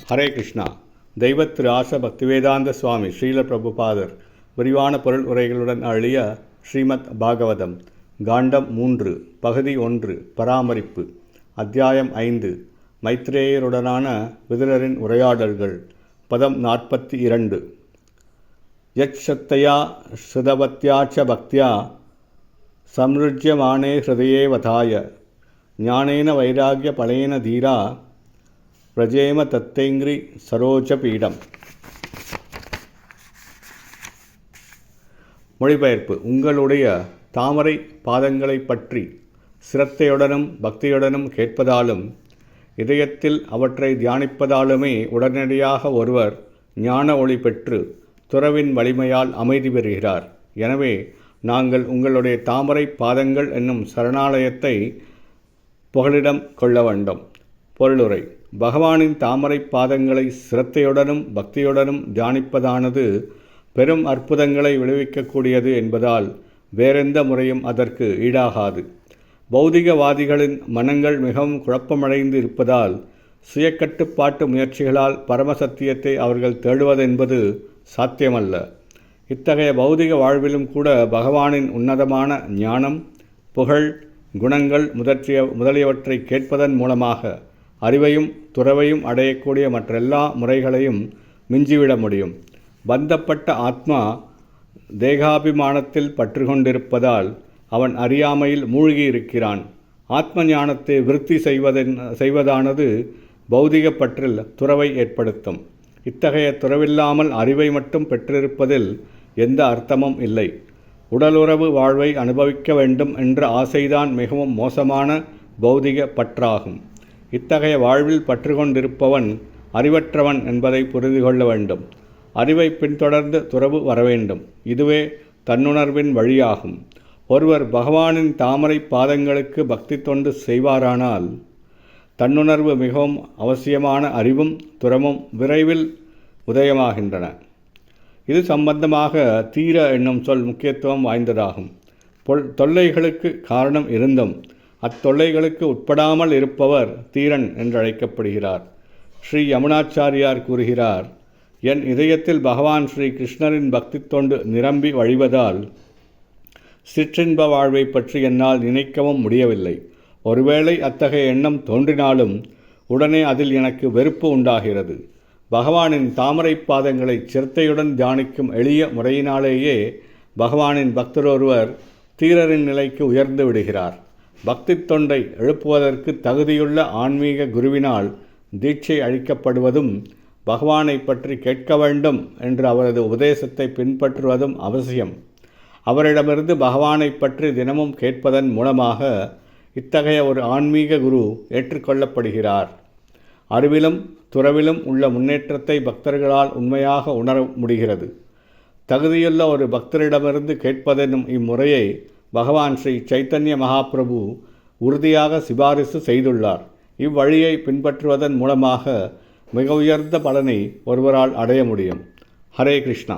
ஹரே கிருஷ்ணா. தெய்வ திரு ஆச பக்திவேதாந்த சுவாமி ஸ்ரீல பிரபுபாதர் விரிவான பொருள் உரைகளுடன் அழிய ஸ்ரீமத் பாகவதம் காண்டம் 3 பகுதி 1 பராமரிப்பு அத்தியாயம் 5 மைத்ரேயருடனான விதுரரின் உரையாடல்கள் பதம் 42. யத் சக்தயா ஸ்ருதவத்யாச்ச பக்தியா சம்ருஜ்யமானே ஹிருதயே வதாய ஞானேன வைராக்ய பலேன தீரா பிரஜேம தத்தைங்கிரி சரோஜ பீடம். மொழிபெயர்ப்பு. உங்களுடைய தாமரை பாதங்களை பற்றி சிரத்தையுடனும் பக்தியுடனும் கேட்பதாலும் இதயத்தில் அவற்றை தியானிப்பதாலுமே உடனடியாக ஒருவர் ஞான ஒளி பெற்று துறவின் வலிமையால் அமைதி பெறுகிறார். எனவே நாங்கள் உங்களுடைய தாமரை பாதங்கள் என்னும் சரணாலயத்தை புகலிடம் கொள்ள வேண்டும். பொருளுரை. பகவானின் தாமரை பாதங்களை சிரத்தையுடனும் பக்தியுடனும் தியானிப்பதானது பெரும் அற்புதங்களை விளைவிக்கக்கூடியது என்பதால் வேறெந்த முறையும் அதற்கு ஈடாகாது. பௌதிகவாதிகளின் மனங்கள் மிகவும் குழப்பமடைந்து இருப்பதால் சுயக்கட்டுப்பாட்டு முயற்சிகளால் பரமசத்தியத்தை அவர்கள் தேடுவதென்பது சாத்தியமல்ல. இத்தகைய பௌதிக வாழ்விலும் கூட பகவானின் உன்னதமான ஞானம், புகழ், குணங்கள் முதலியவற்றை கேட்பதன் மூலமாக அறிவையும் துறவையும் அடையக்கூடிய மற்றெல்லா முறைகளையும் மிஞ்சிவிட முடியும். பந்தப்பட்ட ஆத்மா தேகாபிமானத்தில் பற்று கொண்டிருப்பதால் அவன் அறியாமையில் மூழ்கி இருக்கிறான். ஆத்ம ஞானத்தை விருத்தி செய்வதானது பௌதிக பற்றில் துறவை ஏற்படுத்தும். இத்தகைய துறவில்லாமல் அறிவை மட்டும் பெற்றிருப்பதில் எந்த அர்த்தமும் இல்லை. உடலுறவு வாழ்வை அனுபவிக்க வேண்டும் என்ற ஆசைதான் மிகவும் மோசமான பௌதிக பற்றாகும். இத்தகைய வாழ்வில் பற்று கொண்டிருப்பவன் அறிவற்றவன் என்பதை புரிந்து கொள்ள வேண்டும். அறிவை பின்தொடர்ந்து துறவு வரவேண்டும். இதுவே தன்னுணர்வின் வழியாகும். ஒருவர் பகவானின் தாமரை பாதங்களுக்கு பக்தி தொண்டு செய்வாரானால் தன்னுணர்வு மிகவும் அவசியமான அறிவும் துறவும் விரைவில் உதயமாகின்றன. இது சம்பந்தமாக தீர என்னும் சொல் முக்கியத்துவம் வாய்ந்ததாகும். தொல்லைகளுக்கு காரணம் இருந்தும் அத்தொல்லைகளுக்கு உட்படாமல் இருப்பவர் தீரன் என்றழைக்கப்படுகிறார். ஸ்ரீ யமுனாச்சாரியார் கூறுகிறார், என் இதயத்தில் பகவான் ஸ்ரீ கிருஷ்ணரின் பக்தி தொண்டு நிரம்பி வழிவதால் சிற்றின்ப வாழ்வை பற்றி என்னால் நினைக்கவும் முடியவில்லை. ஒருவேளை அத்தகைய எண்ணம் தோன்றினாலும் உடனே அதில் எனக்கு வெறுப்பு உண்டாகிறது. பகவானின் தாமரை பாதங்களை சிரத்தையுடன் தியானிக்கும் எளிய முறையினாலேயே பகவானின் பக்தரொருவர் தீரரின் நிலைக்கு உயர்ந்து விடுகிறார். பக்தி தொண்டை எழுப்புவதற்கு தகுதியுள்ள ஆன்மீக குருவினால் தீட்சை அளிக்கப்படுவதும் பகவானை பற்றி கேட்க வேண்டும் என்று அவரது உபதேசத்தை பின்பற்றுவதும் அவசியம். அவரிடமிருந்து பகவானை பற்றி தினமும் கேட்பதன் மூலமாக இத்தகைய ஒரு ஆன்மீக குரு ஏற்றுக்கொள்ளப்படுகிறார். அறிவிலும் துறவிலும் உள்ள முன்னேற்றத்தை பக்தர்களால் உண்மையாக உணர முடிகிறது. தகுதியுள்ள ஒரு பக்தரிடமிருந்து கேட்பதெனும் இம்முறையை பகவான் ஸ்ரீ சைத்தன்ய மகாபிரபு உறுதியாக சிபாரிசு செய்துள்ளார். இவ்வழியை பின்பற்றுவதன் மூலமாக மிக உயர்ந்த பலனை ஒருவரால் அடைய முடியும். ஹரே கிருஷ்ணா.